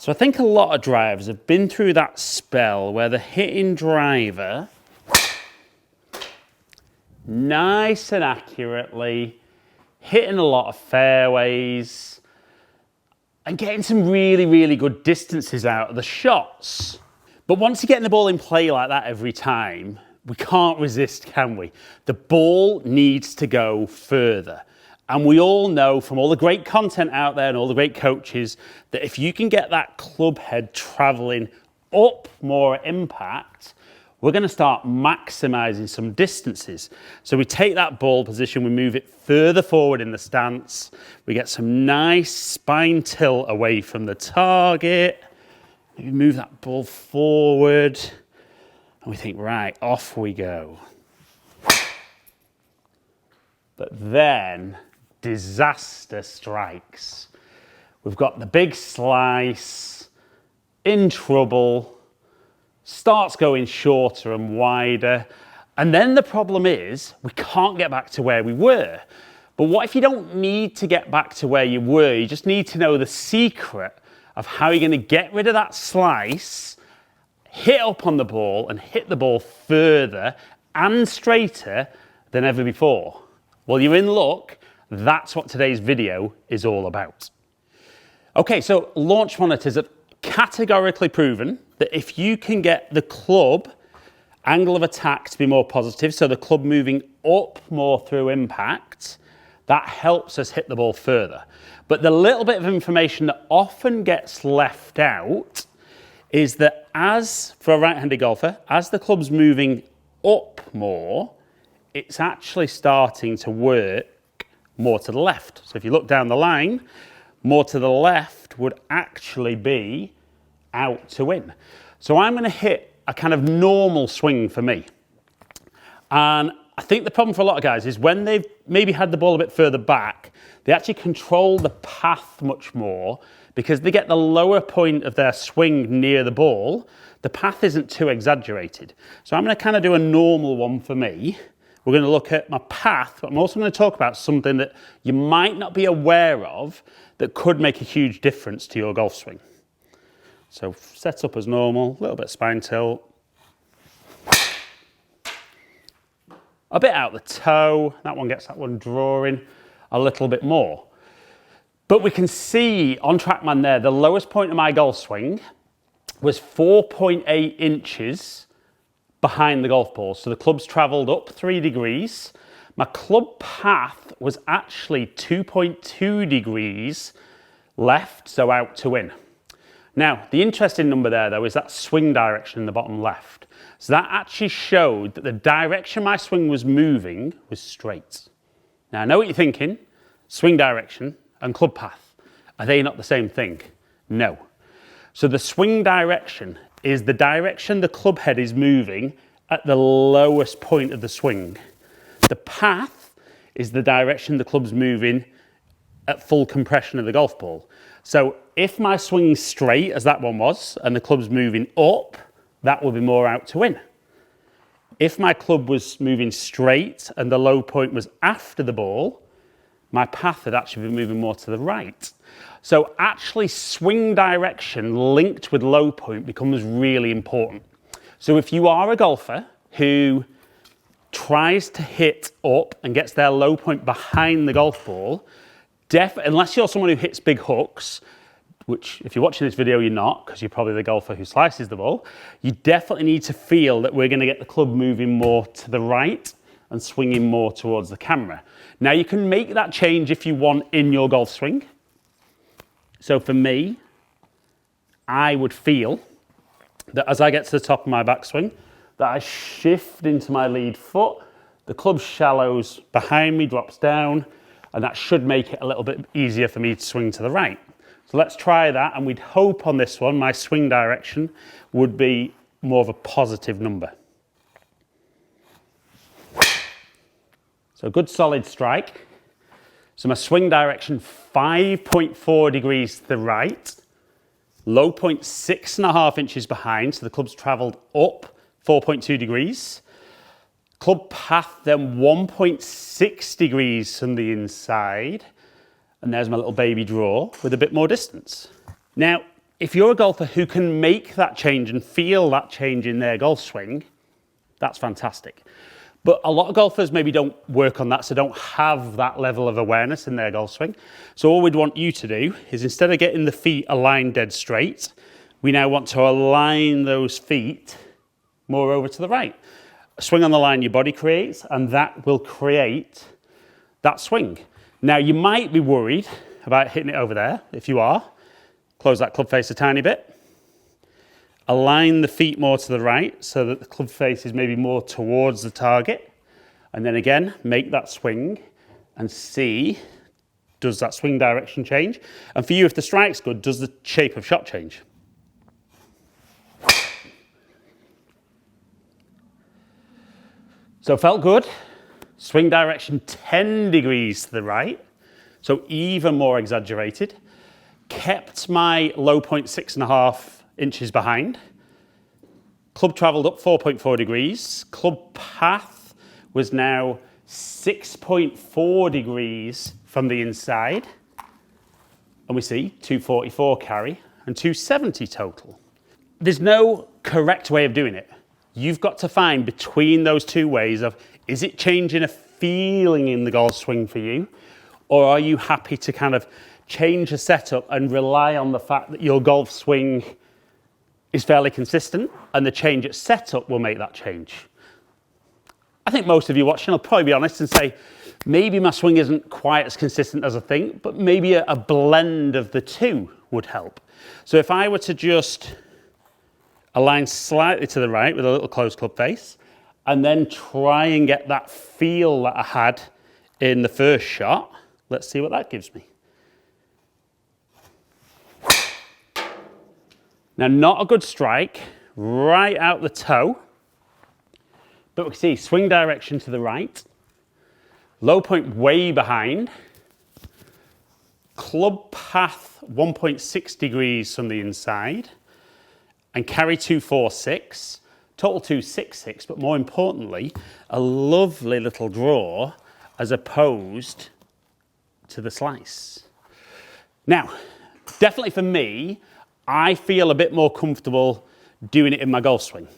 So I think a lot of drivers have been through that spell where they're hitting driver nice and accurately, hitting a lot of fairways, and getting some really, really good distances out of the shots. But once you're getting the ball in play like that every time, we can't resist, can we? The ball needs to go further. And we all know from all the great content out there and all the great coaches that if you can get that club head traveling up more at impact, we're going to start maximizing some distances. So we take that ball position, we move it further forward in the stance, we get some nice spine tilt away from the target, maybe move that ball forward, and we think, right, off we go. But then disaster strikes. We've got the big slice, in trouble, starts going shorter and wider, and then the problem is we can't get back to where we were. But what if you don't need to get back to where you were? You just need to know the secret of how you're going to get rid of that slice, hit up on the ball and hit the ball further and straighter than ever before. Well, you're in luck. That's what today's video is all about. Okay, so launch monitors have categorically proven that if you can get the club angle of attack to be more positive, so the club moving up more through impact, that helps us hit the ball further. But the little bit of information that often gets left out is that as, for a right-handed golfer, as the club's moving up more, it's actually starting to work more to the left. So if you look down the line, more to the left would actually be out to win. So I'm going to hit a kind of normal swing for me. And I think the problem for a lot of guys is when they've maybe had the ball a bit further back, they actually control the path much more because they get the lower point of their swing near the ball. The path isn't too exaggerated. So I'm going to kind of do a normal one for me. We're going to look at my path, but I'm also going to talk about something that you might not be aware of that could make a huge difference to your golf swing. So set up as normal, a little bit of spine tilt. A bit out the toe, that one gets that one drawing a little bit more. But we can see on TrackMan there, the lowest point of my golf swing was 4.8 inches behind the golf ball. So the club's travelled up 3 degrees. My club path was actually 2.2 degrees left, so out to win. Now, the interesting number there, though, is that swing direction in the bottom left. So that actually showed that the direction my swing was moving was straight. Now, I know what you're thinking. Swing direction and club path, are they not the same thing? No. So the swing direction is the direction the club head is moving at the lowest point of the swing. The path is the direction the club's moving at full compression of the golf ball. So if my swing's straight, as that one was, and the club's moving up, that will be more out to win. If my club was moving straight and the low point was after the ball, my path would actually be moving more to the right. So actually swing direction linked with low point becomes really important. So if you are a golfer who tries to hit up and gets their low point behind the golf ball, unless you're someone who hits big hooks, which if you're watching this video, you're not, because you're probably the golfer who slices the ball, you definitely need to feel that we're going to get the club moving more to the right and swinging more towards the camera. Now you can make that change if you want in your golf swing. So for me, I would feel that as I get to the top of my backswing, that I shift into my lead foot, the club shallows behind me, drops down, and that should make it a little bit easier for me to swing to the right. So let's try that, and we'd hope on this one, my swing direction would be more of a positive number. So a good solid strike. So my swing direction, 5.4 degrees to the right, low point 6.5 inches behind, so the club's travelled up 4.2 degrees. Club path then 1.6 degrees from the inside, and there's my little baby draw with a bit more distance. Now, if you're a golfer who can make that change and feel that change in their golf swing, that's fantastic. But a lot of golfers maybe don't work on that, so don't have that level of awareness in their golf swing. So all we'd want you to do is, instead of getting the feet aligned dead straight, we now want to align those feet more over to the right. A swing on the line your body creates, and that will create that swing. Now, you might be worried about hitting it over there. If you are, close that club face a tiny bit. Align the feet more to the right so that the club face is maybe more towards the target. And then again, make that swing and see, does that swing direction change? And for you, if the strike's good, does the shape of shot change? So felt good. Swing direction 10 degrees to the right. So even more exaggerated. Kept my low point 6.5 inches behind. Club travelled up 4.4 degrees. Club path was now 6.4 degrees from the inside. And we see 244 carry and 270 total. There's no correct way of doing it. You've got to find between those two ways of, is it changing a feeling in the golf swing for you? Or are you happy to kind of change the setup and rely on the fact that your golf swing is fairly consistent and the change at setup will make that change? I think most of you watching will probably be honest and say, maybe my swing isn't quite as consistent as I think, but maybe a blend of the two would help. So if I were to just align slightly to the right with a little closed club face, and then try and get that feel that I had in the first shot, let's see what that gives me. Now, not a good strike, right out the toe, but we can see swing direction to the right, low point way behind, club path 1.6 degrees from the inside, and carry 246, total 266, but more importantly, a lovely little draw as opposed to the slice. Now, definitely for me, I feel a bit more comfortable doing it in my golf swing.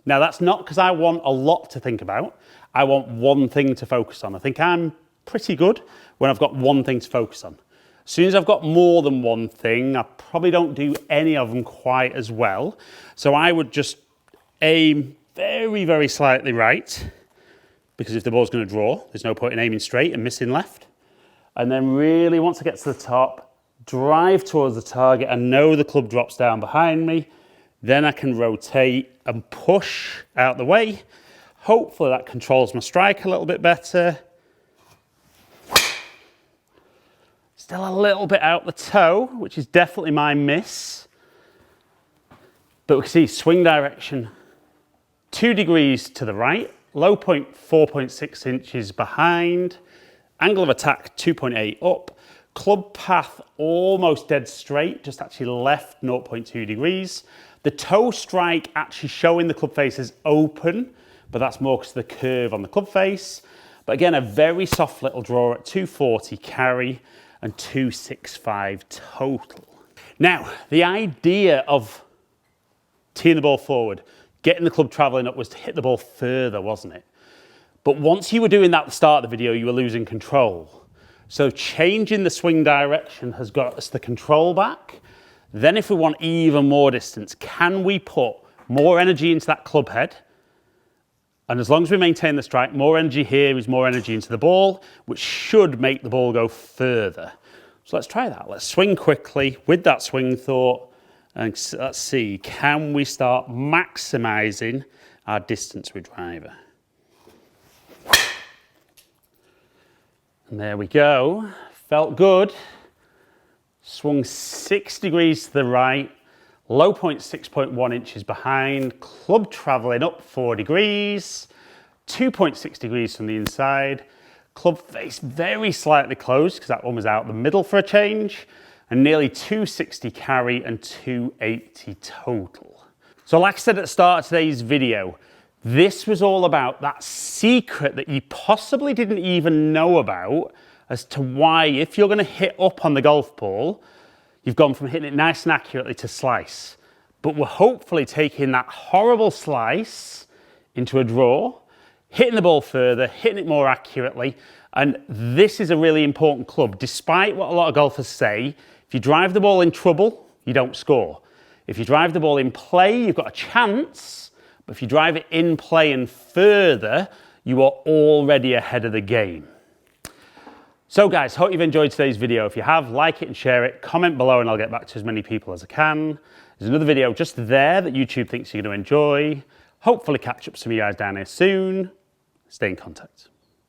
Now, that's not because I want a lot to think about. I want one thing to focus on. I think I'm pretty good when I've got one thing to focus on. As soon as I've got more than one thing, I probably don't do any of them quite as well. So I would just aim very, very slightly right, because if the ball's going to draw, there's no point in aiming straight and missing left. And then really, once I get to the top, drive towards the target. I know the club drops down behind me. Then I can rotate and push out the way. Hopefully that controls my strike a little bit better. Still a little bit out the toe, which is definitely my miss. But we can see swing direction 2 degrees to the right, low point 4.6 inches behind, angle of attack 2.8 up, club path almost dead straight, just actually left 0.2 degrees. The toe strike actually showing the club face is open, but that's more because of the curve on the club face. But again, a very soft little draw at 240 carry and 265 total. Now, the idea of teeing the ball forward, getting the club traveling up, was to hit the ball further, wasn't it? But once you were doing that at the start of the video, you were losing control. So changing the swing direction has got us the control back. Then if we want even more distance, can we put more energy into that club head? And as long as we maintain the strike, more energy here is more energy into the ball, which should make the ball go further. So let's try that. Let's swing quickly with that swing thought. And let's see, can we start maximizing our distance with driver? And there we go. Felt good. Swung 6 degrees to the right. Low point 6.1 inches behind. Club traveling up 4 degrees. 2.6 degrees from the inside. Club face very slightly closed because that one was out the middle for a change. And nearly 260 carry and 280 total. So like I said at the start of today's video, this was all about that secret that you possibly didn't even know about as to why, if you're going to hit up on the golf ball, you've gone from hitting it nice and accurately to slice. But we're hopefully taking that horrible slice into a draw, hitting the ball further, hitting it more accurately. And this is a really important club. Despite what a lot of golfers say, if you drive the ball in trouble, you don't score. If you drive the ball in play, you've got a chance. But if you drive it in play and further, you are already ahead of the game. So guys, hope you've enjoyed today's video. If you have, like it and share it. Comment below and I'll get back to as many people as I can. There's another video just there that YouTube thinks you're going to enjoy. Hopefully catch up with some of you guys down here soon. Stay in contact.